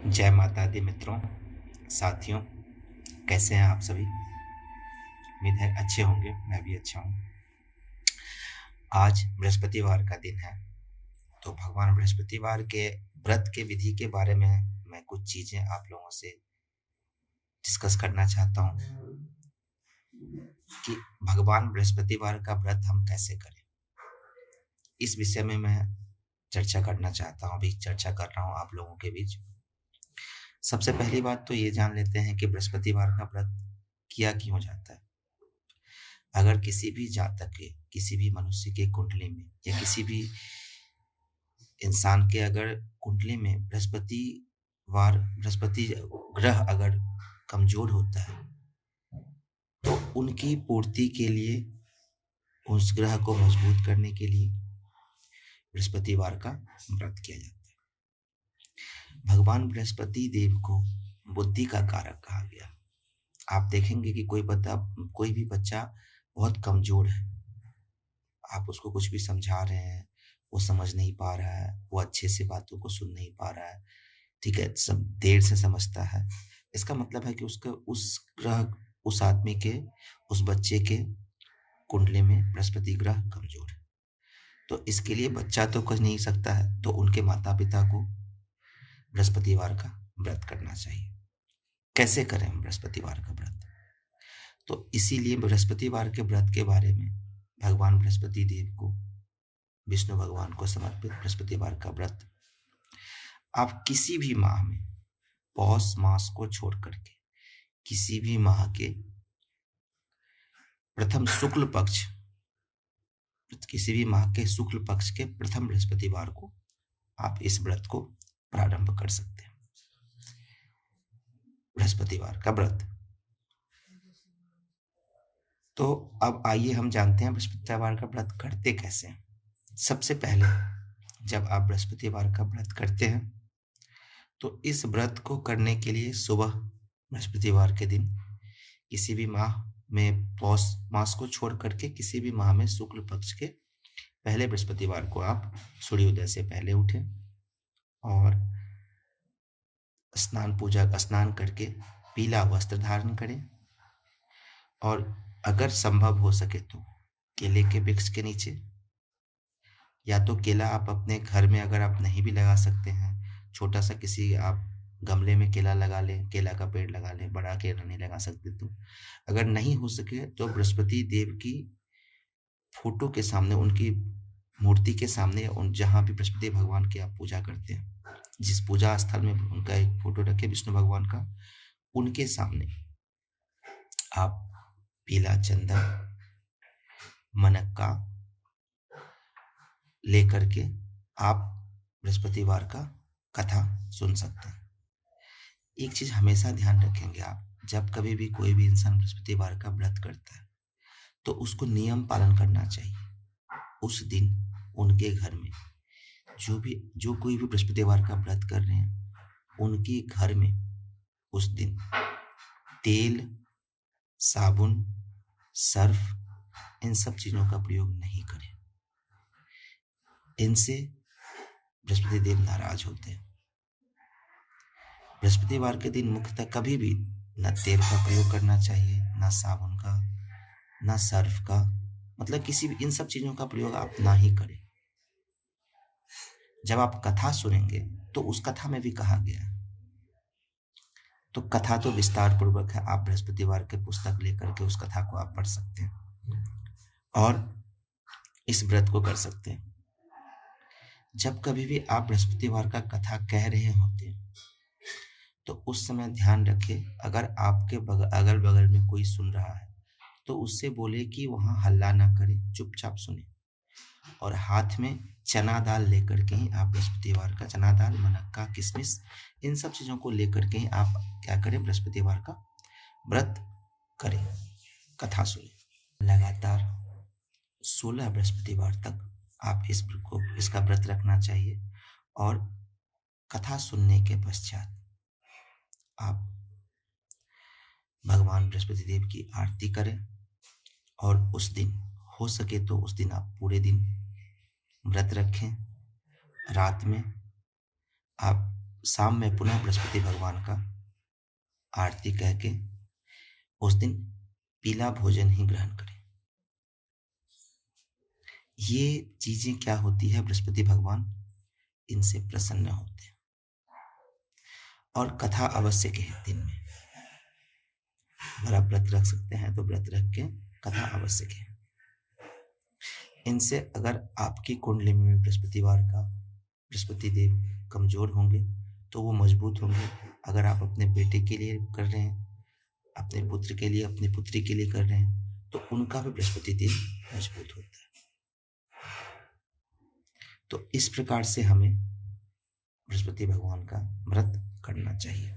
जय माता दी मित्रों, साथियों, कैसे हैं आप सभी? उम्मीद है अच्छे होंगे। मैं भी अच्छा हूँ। आज बृहस्पतिवार का दिन है, तो भगवान बृहस्पतिवार के व्रत के विधि के बारे में मैं कुछ चीजें आप लोगों से डिस्कस करना चाहता हूँ कि भगवान बृहस्पतिवार का व्रत हम कैसे करें। इस विषय में मैं चर्चा करना चाहता हूँ, अभी चर्चा कर रहा हूँ आप लोगों के बीच। सबसे पहली बात तो ये जान लेते हैं कि बृहस्पतिवार का व्रत किया क्यों जाता है। अगर किसी भी जातक के, किसी भी मनुष्य के कुंडली में या किसी भी इंसान के अगर कुंडली में बृहस्पति ग्रह अगर कमजोर होता है, तो उनकी पूर्ति के लिए, उस ग्रह को मजबूत करने के लिए बृहस्पतिवार का व्रत किया जाता है। भगवान बृहस्पति देव को बुद्धि का कारक कहा गया। आप देखेंगे कि कोई भी बच्चा बहुत कमजोर है, आप उसको कुछ भी समझा रहे हैं, वो समझ नहीं पा रहा है, वो अच्छे से बातों को सुन नहीं पा रहा है, ठीक है, सब देर से समझता है। इसका मतलब है कि उसका उस ग्रह, उस आदमी के, उस बच्चे के कुंडली में बृहस्पति ग्रह कमजोर है। तो इसके लिए बच्चा तो कर नहीं सकता है, तो उनके माता पिता को बृहस्पतिवार का व्रत करना चाहिए। कैसे करें बृहस्पतिवार का व्रत? तो इसीलिए बृहस्पतिवार के व्रत के बारे में भगवान बृहस्पति देव को, विष्णु भगवान को समर्पित बृहस्पतिवार का व्रत आप किसी भी माह में, पौष मास को छोड़ करके किसी भी माह के प्रथम शुक्ल पक्ष, किसी भी माह के शुक्ल पक्ष के प्रथम बृहस्पतिवार को आप इस व्रत को प्रारंभ कर सकते हैं। बृहस्पतिवार का व्रत। तो अब आइए हम जानते हैं बृहस्पतिवार का व्रत करते कैसे हैं। सबसे पहले जब आप बृहस्पतिवार का व्रत करते हैं, तो इस व्रत को करने के लिए सुबह बृहस्पतिवार के दिन किसी भी माह में, पौष मास को छोड़ करके किसी भी माह में शुक्ल पक्ष के पहले बृहस्पतिवार को आप सूर्योदय से पहले उठें और स्नान करके पीला वस्त्र धारण करें, और अगर संभव हो सके तो केले के वृक्ष के नीचे, या तो केला आप अपने घर में अगर आप नहीं भी लगा सकते हैं, छोटा सा किसी आप गमले में केला लगा लें, केला का पेड़ लगा लें, बड़ा केला नहीं लगा सकते तो। अगर नहीं हो सके तो बृहस्पति देव की फोटो के सामने, उनकी मूर्ति के सामने, उन जहाँ भी बृहस्पति भगवान की आप पूजा करते हैं, जिस पूजा स्थल में उनका एक फोटो रखे विष्णु भगवान का, उनके सामने आप पीला चंदन, मनक्का लेकर के आप बृहस्पतिवार का कथा सुन सकते हैं। एक चीज हमेशा ध्यान रखेंगे आप, जब कभी भी कोई भी इंसान बृहस्पतिवार का व्रत करता है तो उसको नियम पालन करना चाहिए। उस दिन उनके घर में जो कोई भी बृहस्पतिवार का व्रत कर रहे हैं, उनके घर में उस दिन तेल, साबुन, सर्फ, इन सब चीजों का प्रयोग नहीं करें। इनसे बृहस्पति देव नाराज होते हैं। बृहस्पतिवार के दिन मुख्यतः कभी भी न तेल का प्रयोग करना चाहिए, न साबुन का, न सर्फ का, मतलब किसी भी इन सब चीजों का प्रयोग आप ना ही करें। जब आप कथा सुनेंगे तो उस कथा में भी कहा गया है, तो कथा तो विस्तार पूर्वक है, आप बृहस्पतिवार के पुस्तक लेकर के उस कथा को आप पढ़ सकते हैं और इस व्रत को कर सकते हैं। जब कभी भी आप बृहस्पतिवार का कथा कह रहे होते हैं, तो उस समय ध्यान रखें, अगर आपके अगल बगल में कोई सुन रहा है तो उससे बोले कि वहां हल्ला ना करे, चुपचाप सुने, और हाथ में चना दाल लेकर के ही आप बृहस्पतिवार का, चना दाल, मनक्का, किशमिश, इन सब चीजों को लेकर के ही आप क्या करें, बृहस्पतिवार का व्रत करें, कथा सुने। लगातार 16 बृहस्पतिवार तक आप इसका व्रत रखना चाहिए, और कथा सुनने के पश्चात आप भगवान बृहस्पति देव की आरती करें, और उस दिन हो सके तो उस दिन आप पूरे दिन व्रत रखें। रात में आप शाम में पुनः बृहस्पति भगवान का आरती कह के उस दिन पीला भोजन ही ग्रहण करें। ये चीजें क्या होती है, बृहस्पति भगवान इनसे प्रसन्न होते हैं। और कथा अवश्य कहें दिन में, अगर आप व्रत रख सकते हैं तो व्रत रख के कथा अवश्य कहें। इनसे अगर आपकी कुंडली में बृहस्पतिवार का बृहस्पति देव कमजोर होंगे तो वो मजबूत होंगे। अगर आप अपने बेटे के लिए कर रहे हैं, अपने पुत्र के लिए, अपनी पुत्री के लिए कर रहे हैं, तो उनका भी बृहस्पति देव मजबूत होता है। तो इस प्रकार से हमें बृहस्पति भगवान का व्रत करना चाहिए।